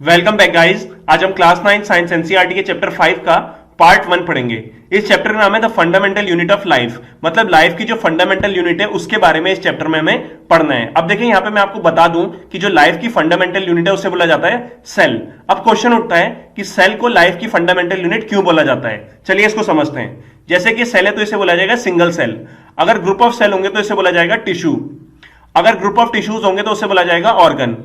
Welcome back guys. आज हम class 9 science NCERT के चैप्टर 5 का पार्ट 1 पढ़ेंगे। इस चैप्टर का नाम है the fundamental unit of life, मतलब लाइफ की जो फंडामेंटल यूनिट है उसके बारे में इस चैप्टर में हमें पढ़ना है। अब देखिए यहां पे मैं आपको बता दूं कि जो लाइफ की फंडामेंटल यूनिट है उसे बोला जाता है सेल। अब क्वेश्चन उठता है कि सेल को लाइफ की फंडामेंटल यूनिट क्यों बोला जाता है। चलिए इसको समझते हैं। जैसे कि सेल है तो इसे बोला जाएगा सिंगल सेल, अगर ग्रुप ऑफ सेल होंगे तो इसे बोला जाएगा टिश्यू, अगर ग्रुप ऑफ टिश्यूज होंगे तो उसे बोला जाएगा ऑर्गन,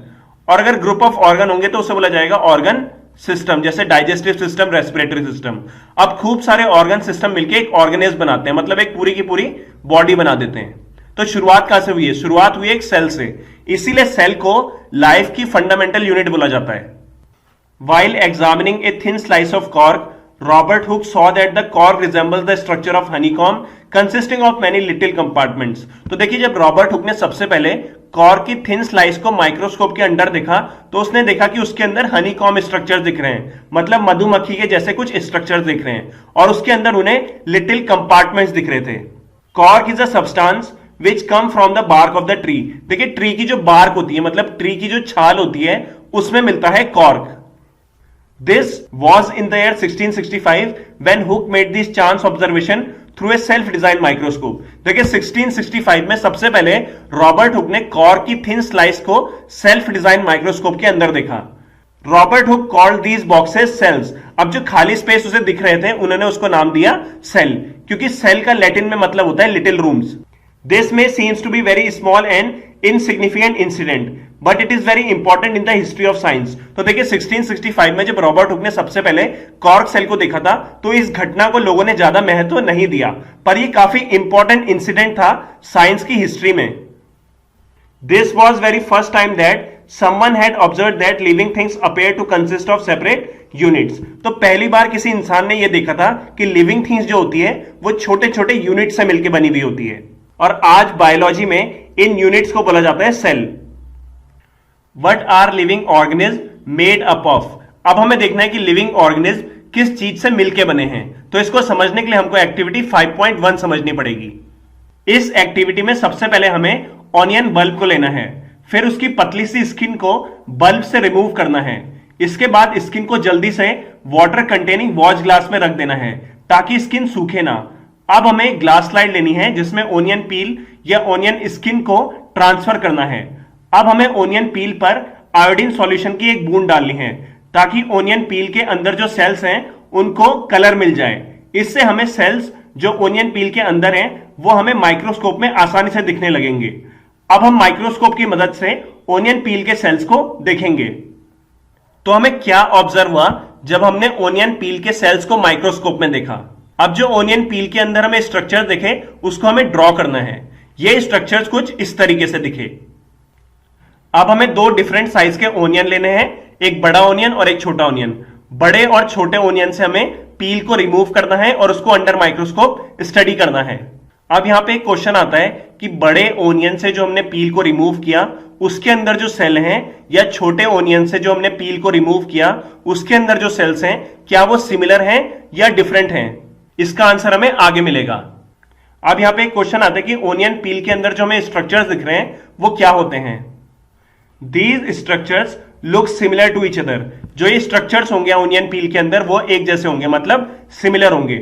और अगर ग्रुप ऑफ ऑर्गन होंगे तो उसे बोला जाएगा ऑर्गन सिस्टम, जैसे डाइजेस्टिव सिस्टम, रेस्पिरेटरी सिस्टम। अब खूब सारे ऑर्गन सिस्टम मिलकर एक ऑर्गेनिज्म बनाते हैं, मतलब एक पूरी की पूरी बॉडी बना देते हैं। तो शुरुआत कहां से हुई है? शुरुआत हुई एक सेल से, इसीलिए सेल को लाइफ की फंडामेंटल यूनिट बोला जाता है। While examining a thin slice of cork, Robert Hooke saw that the cork resembles the structure of honeycomb consisting of many little compartments. तो देखिए जब रॉबर्ट हुक ने सबसे पहले कॉर्क की थिन स्लाइस को माइक्रोस्कोप के अंदर देखा तो उसने देखा कि उसके अंदर हनीकॉम स्ट्रक्चर दिख रहे हैं, मतलब मधुमक्खी के जैसे कुछ स्ट्रक्चर दिख रहे हैं, और उसके अंदर उन्हें लिटिल कंपार्टमेंट्स दिख रहे थे। Cork is a substance which come from the bark of the tree. देखिए ट्री की जो बार्क होती है, मतलब ट्री की जो छाल होती है, उसमें मिलता है cork. This was in the year 1665 when Hooke made this chance observation through a self-designed microscope. देखिए 1665 में सबसे पहले रॉबर्ट हुक ने कॉर्क की थिन स्लाइस को सेल्फ डिजाइन माइक्रोस्कोप के अंदर देखा। Robert Hooke called these boxes cells. अब जो खाली स्पेस उसे दिख रहे थे उन्होंने उसको नाम दिया सेल, क्योंकि सेल का लैटिन में मतलब होता है little rooms. This may seems to be very small and insignificant incident, but it is very important in the history of science. तो देखिए 1665 में जब रॉबर्ट हुक ने सबसे पहले कॉर्क सेल को देखा था तो इस घटना को लोगों ने ज्यादा महत्व नहीं दिया, पर ये काफी इंपॉर्टेंट इंसिडेंट था साइंस की हिस्ट्री में। This was very first time that someone had observed that living things appear to consist of separate units. तो पहली बार किसी इंसान ने यह देखा था कि लिविंग थिंग्स जो होती है वो छोटे छोटे यूनिट से मिलकर बनी हुई होती है, और आज बायोलॉजी में इन यूनिट्स को बोला जाता है cell. What are living organism made up of? अब हमें देखना है कि लिविंग ऑर्गेनिज्म किस चीज से मिलके बने हैं। तो इसको समझने के लिए हमको एक्टिविटी 5.1 समझनी पड़ेगी। इस एक्टिविटी में सबसे पहले हमें ऑनियन बल्ब को लेना है, फिर उसकी पतली सी स्किन को बल्ब से रिमूव करना है। इसके बाद स्किन को जल्दी से वाटर कंटेनिंग वॉच ग्लास में रख देना है ताकि स्किन सूखे ना। अब हमें ग्लास स्लाइड लेनी है जिसमें ओनियन पील या ओनियन स्किन को ट्रांसफर करना है। अब हमें ओनियन पील पर आयोडीन सॉल्यूशन की एक बूंद डालनी है ताकि ओनियन पील के अंदर जो सेल्स हैं उनको कलर मिल जाए। इससे हमें सेल्स जो ओनियन पील के अंदर हैं वो हमें माइक्रोस्कोप में आसानी से दिखने लगेंगे। अब हम माइक्रोस्कोप की मदद से ओनियन पील के सेल्स को देखेंगे। तो हमें क्या ऑब्जर्व हुआ जब हमने ओनियन पील के सेल्स को माइक्रोस्कोप में देखा? अब जो ओनियन पील के अंदर हमें स्ट्रक्चर दिखे उसको हमें ड्रॉ करना है। ये स्ट्रक्चर्स कुछ इस तरीके से दिखे। अब हमें दो डिफरेंट साइज के ओनियन लेने हैं, एक बड़ा ओनियन और एक छोटा ओनियन। बड़े और छोटे ओनियन से हमें पील को रिमूव करना है और उसको अंडर माइक्रोस्कोप स्टडी करना है। अब यहां पे एक क्वेश्चन आता है कि बड़े ओनियन से जो हमने पील को रिमूव किया उसके अंदर जो सेल हैं, या छोटे ओनियन से जो हमने पील को रिमूव किया उसके अंदर जो सेल्स हैं, क्या वो सिमिलर हैं या डिफरेंट हैं? इसका आंसर हमें आगे मिलेगा। अब यहां पे एक क्वेश्चन आता है कि ओनियन पील के अंदर जो हमें स्ट्रक्चर्स दिख रहे हैं वो क्या होते हैं? These structures look similar to each other. जो ये स्ट्रक्चर्स होंगे ओनियन पील के अंदर वो एक जैसे होंगे, मतलब सिमिलर होंगे।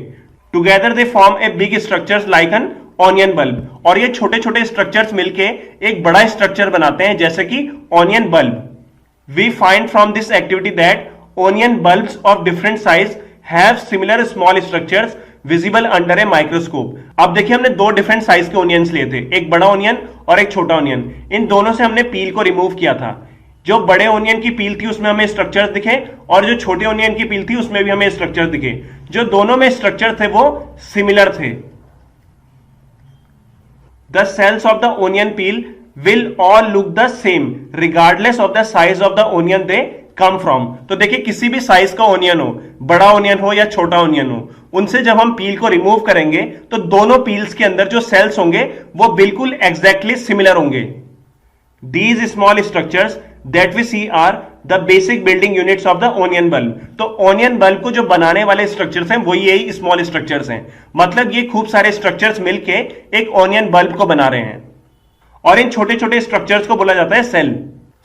Together they form a big structures like an onion bulb. और ये छोटे छोटे स्ट्रक्चर्स मिलके एक बड़ा स्ट्रक्चर बनाते हैं जैसे कि onion bulb. We find from this activity that onion bulbs of different size have similar small structures visible under a microscope. अब देखिए हमने दो डिफरेंट साइज के ओनियंस लिए थे, एक बड़ा ओनियन और एक छोटा ओनियन। इन दोनों से हमने पील को रिमूव किया था। जो बड़े ओनियन की पील थी उसमें हमें स्ट्रक्चर्स दिखे और जो छोटे ओनियन की पील थी उसमें भी हमें स्ट्रक्चर्स दिखे। जो दोनों में स्ट्रक्चर थे वो सिमिलर थे। The cells of the onion peel will all look the same regardless of the size of the onion they come from. तो देखिए किसी भी साइज का ओनियन हो, बड़ा ओनियन हो या छोटा ओनियन हो, उनसे जब हम पील को रिमूव करेंगे तो दोनों पील्स के अंदर जो सेल्स होंगे वो बिल्कुल एग्जैक्टली सिमिलर होंगे। These small structures that we see are the basic building units of the onion bulb. तो ओनियन बल्ब को जो बनाने वाले स्ट्रक्चर्स हैं वही यही स्मॉल स्ट्रक्चर्स हैं, मतलब ये खूब सारे स्ट्रक्चर्स मिलके एक ओनियन बल्ब को बना रहे हैं। और इन छोटे छोटे स्ट्रक्चर्स को बोला जाता है सेल।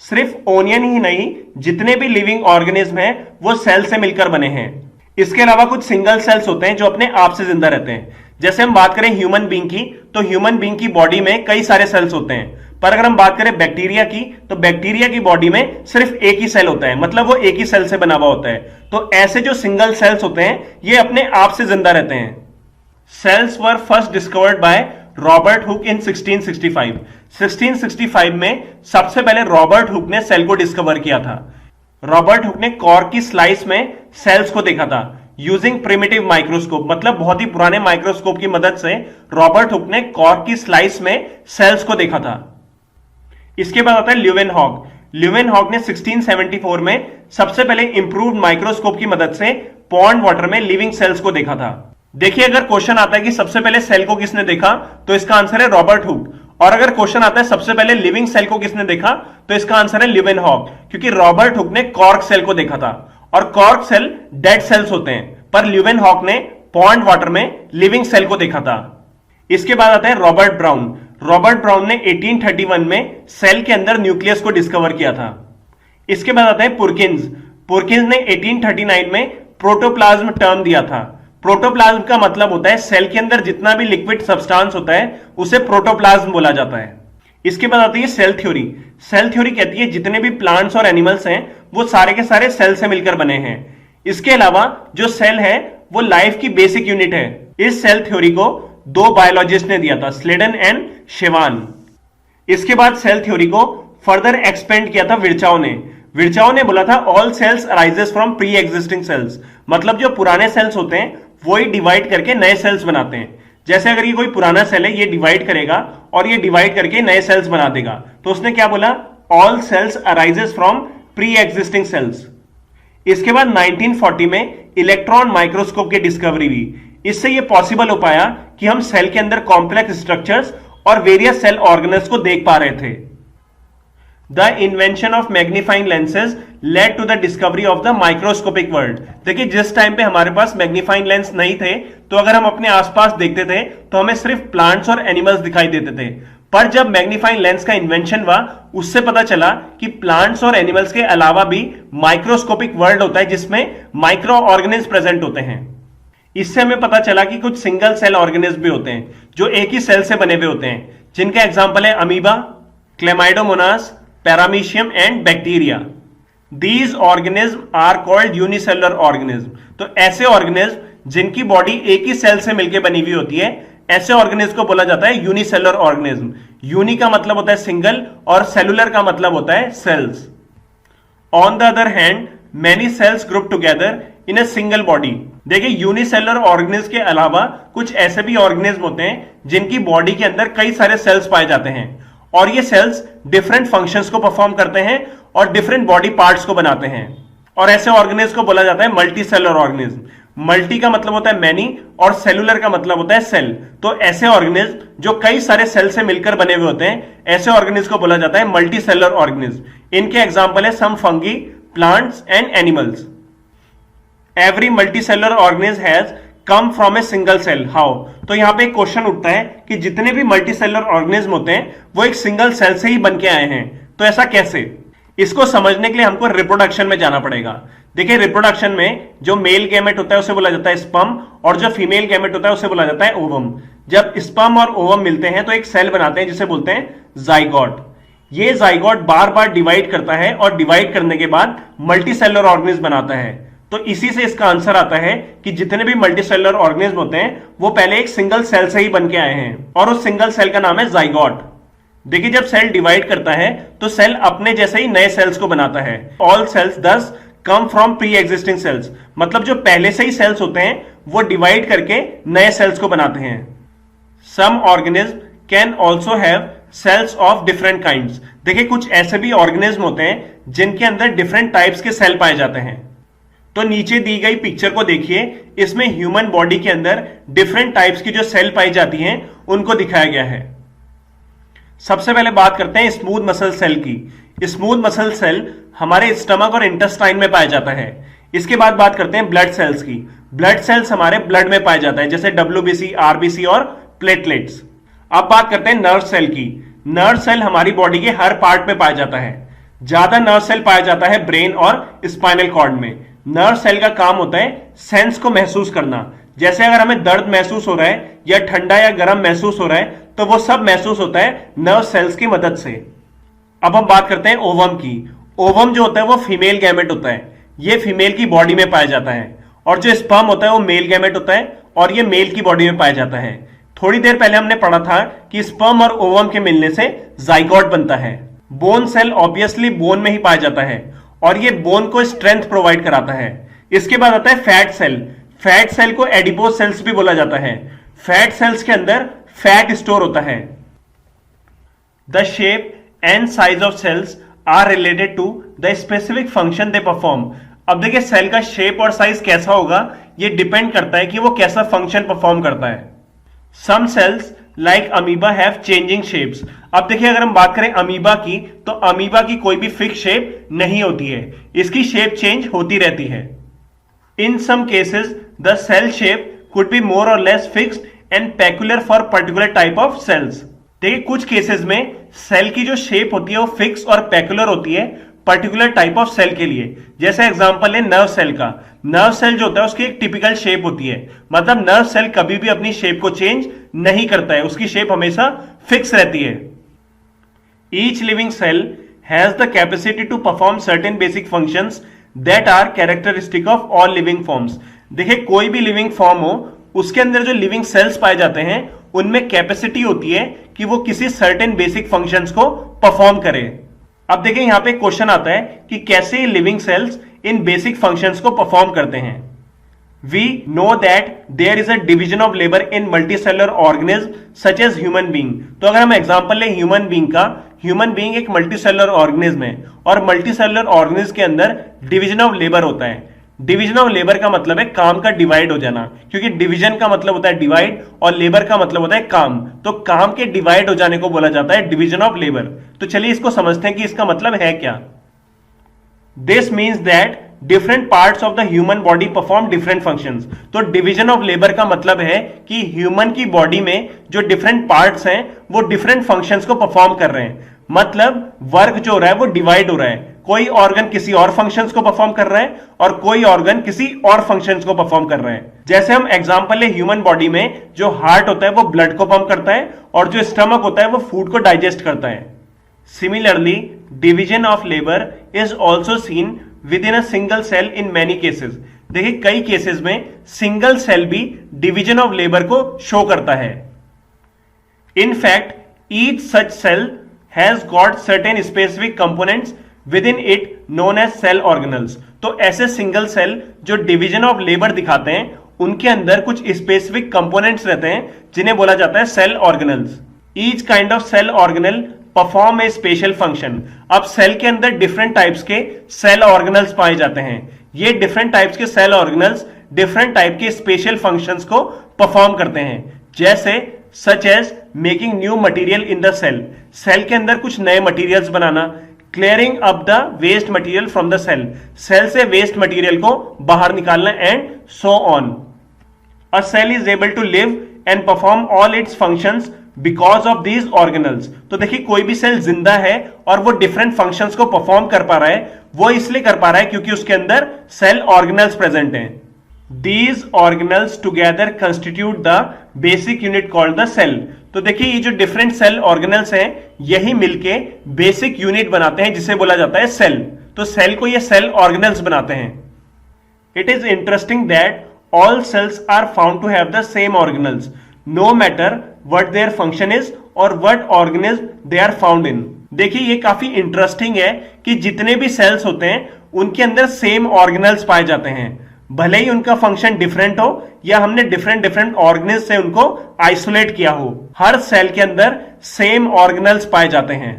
सिर्फ ओनियन ही नहीं, जितने भी लिविंग ऑर्गेनिज्म हैं वो सेल से मिलकर बने हैं। इसके अलावा कुछ सिंगल सेल्स होते हैं जो अपने आप से जिंदा रहते हैं। जैसे हम बात करें ह्यूमन बीइंग की, तो ह्यूमन बीइंग की बॉडी में कई सारे सेल्स होते हैं, पर अगर हम बात करें बैक्टीरिया की, तो बैक्टीरिया की बॉडी में सिर्फ एक ही सेल होता है, मतलब वो एक ही सेल से बना हुआ होता है। तो ऐसे जो सिंगल सेल्स होते हैं ये अपने आप से जिंदा रहते हैं। Cells were first discovered by Robert Hooke in 1665। 1665 में सबसे पहले रॉबर्ट हुक ने सेल को डिस्कवर किया था। रॉबर्ट हुक ने कॉर्क की स्लाइस में सेल्स को देखा था यूजिंग प्रिमिटिव माइक्रोस्कोप, मतलब बहुत ही पुराने माइक्रोस्कोप की मदद से रॉबर्ट हुक ने कॉर्क की स्लाइस में सेल्स को देखा था। इसके बाद आता है ल्यूवेनहॉक। ल्यूवेनहॉक ने 1674 में सबसे पहले इंप्रूव्ड माइक्रोस्कोप की मदद से पॉन्ड वाटर में लिविंग सेल्स को देखा था। देखिए, अगर क्वेश्चन आता है कि सबसे पहले सेल को किसने देखा, तो इसका आंसर है रॉबर्ट हुक। और अगर क्वेश्चन आता है सबसे पहले लिविंग सेल को किसने देखा, तो इसका आंसर है ल्यूवेनहॉक, क्योंकि रॉबर्ट हुक ने कॉर्क सेल को देखा था और कॉर्क सेल डेड सेल्स होते हैं, पर ल्यूवेनहॉक ने पॉन्ड वाटर में लिविंग सेल को देखा था। इसके बाद आता है रॉबर्ट ब्राउन। रॉबर्ट ब्राउन ने 1831 में सेल के अंदर न्यूक्लियस को डिस्कवर किया था। इसके बाद आता है पुरकिंस। पुरकिंस ने 1839 में प्रोटोप्लाज्म टर्म दिया था। प्रोटोप्लाज्म का मतलब होता है सेल के अंदर जितना भी लिक्विड सब्सटेंस होता है उसे प्रोटोप्लाज्म बोला जाता है। इसके बाद आती है सेल थ्योरी। सेल थ्योरी कहती है जितने भी प्लांट्स और एनिमल्स हैं वो सारे के सारे सेल से मिलकर बने हैं। इसके अलावा जो सेल है वो लाइफ की बेसिक यूनिट है। इस सेल थ्योरी को दो बायोलॉजिस्ट ने दिया था, स्लेडन एंड शेवान। इसके बाद सेल थ्योरी को फर्दर एक्सपेंड किया था विर्चाओ ने। विर्चाओ ने बोला था all cells arises from pre existing cells, मतलब जो पुराने सेल्स होते हैं वही डिवाइड करके नए सेल्स बनाते हैं। जैसे अगर ये कोई पुराना सेल है, ये डिवाइड करेगा और ये डिवाइड करके नए सेल्स बना देगा, तो उसने क्या बोला, all cells arises from pre existing cells. इसके बाद 1940 में इलेक्ट्रॉन माइक्रोस्कोप की डिस्कवरी हुई। इससे यह पॉसिबल हो पाया कि हम सेल के अंदर कॉम्प्लेक्स स्ट्रक्चर्स और वेरियस सेल ऑर्गेनल्स को देख पा रहे थे। The invention of magnifying lenses led to the discovery of the microscopic world. देखिए, जिस टाइम पे हमारे पास मैग्नीफाइंग लेंस नहीं थे, तो अगर हम अपने आसपास देखते थे तो हमें सिर्फ प्लांट्स और एनिमल्स दिखाई देते थे, पर जब मैग्नीफाइंग लेंस का इन्वेंशन हुआ उससे पता चला कि प्लांट्स और एनिमल्स के अलावा भी माइक्रोस्कोपिक वर्ल्ड होता है जिसमें माइक्रो ऑर्गेनिज्म प्रेजेंट होते हैं। इससे हमें पता चला कि कुछ सिंगल सेल ऑर्गेनिज्म भी होते हैं जो एक ही सेल से बने हुए होते हैं, जिनका एग्जांपल है amoeba, chlamydomonas, paramecium and bacteria. These organism are called unicellular organism. तो ऐसे ऑर्गेनिज्म जिनकी बॉडी एक ही सेल से मिलकर बनी हुई होती है, ऐसे ऑर्गेनिज्म को बोला जाता है यूनिसेलुलर ऑर्गेनिज्म। यूनि का मतलब होता है सिंगल और सेलुलर का मतलब होता है cells. On the other hand many cells group together in a single body. देखिए, यूनिसेलुलर ऑर्गेनिज्म के अलावा कुछ ऐसे भी ऑर्गेनिज्म होते हैं जिनकी बॉडी के अंदर कई सारे सेल्स पाए जाते हैं और ये सेल्स डिफरेंट फंक्शंस को परफॉर्म करते हैं और डिफरेंट बॉडी पार्ट्स को बनाते हैं। और ऐसे ऑर्गेनिज्म को बोला जाता है मल्टी सेलुलर ऑर्गेनिज्म। मल्टी का मतलब होता है मैनी और सेलुलर का मतलब होता है सेल। तो ऐसे ऑर्गेनिज्म जो कई सारे सेल से मिलकर बने हुए होते हैं, ऐसे ऑर्गेनिज्म को बोला जाता है मल्टी सेलुलर ऑर्गेनिज्म। इनके एग्जांपल है some fungi, plants and animals. Every multicellular organism has come from a single cell. How? तो यहां पे एक क्वेश्चन उठता है कि जितने भी मल्टीसेलुलर ऑर्गेनिज्म होते हैं वो एक सिंगल सेल से ही बन के आए हैं, तो ऐसा कैसे? इसको समझने के लिए हमको रिप्रोडक्शन में जाना पड़ेगा। देखिए, रिप्रोडक्शन में जो मेल गैमेट होता है उसे बोला जाता है स्पर्म और जो फीमेल गैमेट होता है उसे बोला जाता है ओवम। जब स्पर्म और ओवम मिलते हैं तो एक सेल बनाते हैं जिसे बोलते हैं जाइगोट। ये जाइगोट बार बार डिवाइड करता है और डिवाइड करने के बाद मल्टीसेलुलर ऑर्गेनिज्म बनाता है। तो इसी से इसका आंसर आता है कि जितने भी मल्टीसेलुलर ऑर्गेनिज्म होते हैं वो पहले एक सिंगल सेल से ही बन के आए हैं और उस सिंगल सेल का नाम है जाइगोट। देखिए, जब सेल डिवाइड करता है तो सेल अपने जैसे ही नए सेल्स को बनाता है। ऑल सेल्स दस come from pre existing cells, मतलब जो पहले से ही सेल्स होते हैं वो डिवाइड करके नए सेल्स को बनाते हैं। Some organism can also have cells of different kinds. देखिए, कुछ ऐसे भी ऑर्गेनिज्म होते हैं जिनके अंदर डिफरेंट टाइप्स के सेल पाए जाते हैं। तो नीचे दी गई पिक्चर को देखिए, इसमें ह्यूमन बॉडी के अंदर डिफरेंट टाइप्स की जो सेल पाई जाती हैं उनको दिखाया गया है। सबसे पहले बात करते हैं स्मूथ मसल सेल की। स्मूथ मसल सेल हमारे स्टमक और इंटेस्टाइन में पाया जाता है। इसके बाद बात करते हैं ब्लड सेल्स की। ब्लड सेल्स हमारे ब्लड में पाया जाता है, जैसे WBC, RBC और प्लेटलेट्स। अब बात करते हैं नर्व सेल की। नर्व सेल हमारी बॉडी के हर पार्ट में पाया जाता है। ज्यादा नर्व सेल पाया जाता है ब्रेन और स्पाइनल कॉर्ड में। नर्व सेल का काम होता है सेंस को महसूस करना। जैसे अगर हमें दर्द महसूस हो रहा है या ठंडा या गर्म महसूस हो रहा है तो वो सब महसूस होता है नर्व सेल्स की मदद से। अब हम बात करते हैं ओवम की। ओवम जो होता है वो फीमेल गैमेट होता है, ये फीमेल की बॉडी में पाया जाता है। और जो स्पर्म होता है वो मेल गैमेट होता है और ये मेल की बॉडी में पाया जाता है। थोड़ी देर पहले हमने पढ़ा था कि स्पर्म और ओवम के मिलने से जाइगोट बनता है। बोन सेल ऑब्वियसली बोन में ही पाया जाता है और ये बोन को स्ट्रेंथ प्रोवाइड कराता है। इसके बाद आता है फैट सेल। फैट सेल को एडिपोज सेल्स भी बोला जाता है। फैट सेल्स के अंदर फैट स्टोर होता है। The shape and size of cells are related to the specific function they perform. अब देखिए सेल का शेप और साइज कैसा होगा ये डिपेंड करता है कि वो कैसा फंक्शन परफॉर्म करता है। Some cells like amoeba have changing shapes. अब देखिए अगर हम बात करें अमीबा की तो अमीबा की कोई भी फिक्स शेप नहीं होती है, इसकी शेप चेंज होती रहती है। In some cases the cell shape could be more or less fixed and peculiar for particular type of cells. देखिए कुछ केसेस में सेल की जो शेप होती है वो फिक्स और पेक्युलर होती है पर्टिकुलर टाइप ऑफ सेल के लिए। जैसे एग्जांपल है नर्व सेल का। नर्व सेल जो होता है उसकी एक टिपिकल शेप होती है, मतलब नर्व सेल कभी भी अपनी शेप को चेंज नहीं करता है, उसकी शेप हमेशा फिक्स रहती है। Each living cell has the capacity to perform certain basic functions that are characteristic of all living forms. देखिए कोई भी लिविंग फॉर्म हो उसके अंदर जो लिविंग सेल्स पाए जाते हैं उनमें कैपेसिटी होती है कि वो किसी सर्टेन बेसिक फंक्शंस को परफॉर्म करे। अब देखिए यहां पे क्वेश्चन आता है कि कैसे लिविंग सेल्स इन बेसिक फंक्शंस को परफॉर्म करते हैं। We know that there is a division of labour in multicellular organism such as human being. तो अगर हम एग्जांपल लें ह्यूमन बीइंग का, ह्यूमन बीइंग एक मल्टीसेलुलर ऑर्गेनिज्म है और मल्टीसेलुलर ऑर्गेनिज्म के अंदर डिवीजन ऑफ लेबर होता है। डिवीजन ऑफ लेबर का मतलब है काम का डिवाइड हो जाना, क्योंकि डिवीजन का मतलब होता है डिवाइड और लेबर का मतलब होता है काम। तो काम के डिवाइड हो जाने को बोला जाता है डिवीजन ऑफ लेबर। तो चलिए इसको समझते हैं कि इसका मतलब है क्या। This means that different parts of the human body perform different functions. तो डिवीजन ऑफ लेबर का मतलब है कि ह्यूमन की बॉडी में जो डिफरेंट पार्ट्स हैं वो डिफरेंट फंक्शंस को परफॉर्म कर रहे हैं। मतलब वर्क जो हो रहा है वो डिवाइड हो रहा है, कोई ऑर्गन किसी और फंक्शंस को परफॉर्म कर रहा है और कोई ऑर्गन किसी और फंक्शंस को परफॉर्म कर रहे हैं। जैसे हम एग्जांपल है ह्यूमन बॉडी में जो हार्ट होता है वो ब्लड को पंप करता है और जो स्टमक होता है वो फूड को डाइजेस्ट करता है। Similarly division of labour is also seen within a single cell in many cases. देखिए कई केसेस में सिंगल सेल भी डिवीजन ऑफ लेबर को शो करता है। In fact each such cell has got certain specific components within it known as cell organelles. तो ऐसे single cell जो डिवीजन ऑफ लेबर दिखाते हैं उनके अंदर कुछ स्पेसिफिक कंपोनेंट्स रहते हैं जिन्हें बोला जाता है cell organelles. Each kind of cell organelle perform a special function. अब सेल के अंदर डिफरेंट टाइप्स के सेल ऑर्गेनल्स पाए जाते हैं। ये डिफरेंट टाइप्स के सेल ऑर्गेनल्स डिफरेंट टाइप के स्पेशल फंक्शंस को परफॉर्म करते हैं, जैसे such as making new material in the cell. Cell के अंदर कुछ नए मटेरियल्स बनाना, clearing up the waste material from the cell, cell से वेस्ट मटेरियल को बाहर निकालना, and so on. A cell is able to live and perform all its functions because of these organelles. तो देखिए कोई भी सेल जिंदा है और वो डिफरेंट फंक्शंस को परफॉर्म कर पा रहा है, वो इसलिए कर पा रहा है क्योंकि उसके अंदर सेल ऑर्गेनल्स प्रेजेंट हैं। These organelles together constitute the basic unit called the cell। तो देखिए ये जो डिफरेंट सेल ऑर्गेनल्स हैं यही मिलके बेसिक यूनिट बनाते हैं जिसे बोला जाता है सेल। तो सेल को ये सेल ऑर्गेनल्स बनाते हैं। It is interesting that all cells are found to have the same organelles no matter what their function is or what organism they are found in. देखिए ये काफी इंटरेस्टिंग है कि जितने भी सेल्स होते हैं उनके अंदर सेम ऑर्गेनल्स पाए जाते हैं, भले ही उनका फंक्शन डिफरेंट हो या हमने डिफरेंट ऑर्गेनल्स से उनको आइसोलेट किया हो, हर सेल के अंदर सेम ऑर्गेनल्स पाए जाते हैं।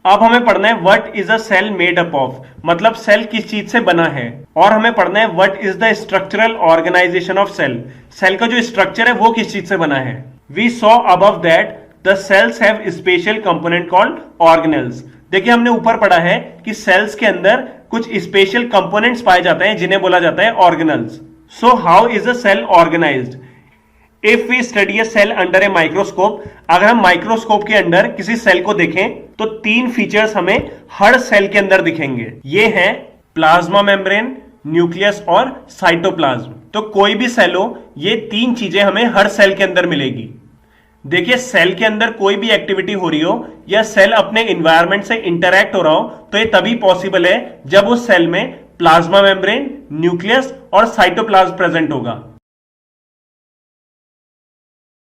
अब हमें पढ़ना है what is a cell made up of, मतलब सेल किस चीज से बना है। और हमें पढ़ना है what is the structural organisation of cell, cell का जो स्ट्रक्चर है वो किस चीज से बना है। We saw above that the cells have special component called organelles. देखिए हमने ऊपर पढ़ा है कि सेल्स के अंदर कुछ स्पेशल कंपोनेंट्स पाए जाते हैं जिन्हें बोला जाता है organelles. So how is a cell organised? If we study a cell under a microscope, अगर हम माइक्रोस्कोप के अंदर किसी सेल को देखें तो तीन फीचर्स हमें हर सेल के अंदर दिखेंगे। ये हैं प्लाज्मा मेम्ब्रेन, न्यूक्लियस और साइटोप्लाज्म। तो कोई भी सेल हो, ये तीन चीजें हमें हर सेल के अंदर मिलेगी। देखिए, सेल के अंदर कोई भी एक्टिविटी हो रही हो या सेल अपने इन्वायरमेंट से इंटरैक्ट हो रहा हो तो ये तभी पॉसिबल है जब उस सेल में प्लाज्मा मेम्ब्रेन, न्यूक्लियस और साइटोप्लाज्म प्रेजेंट होगा।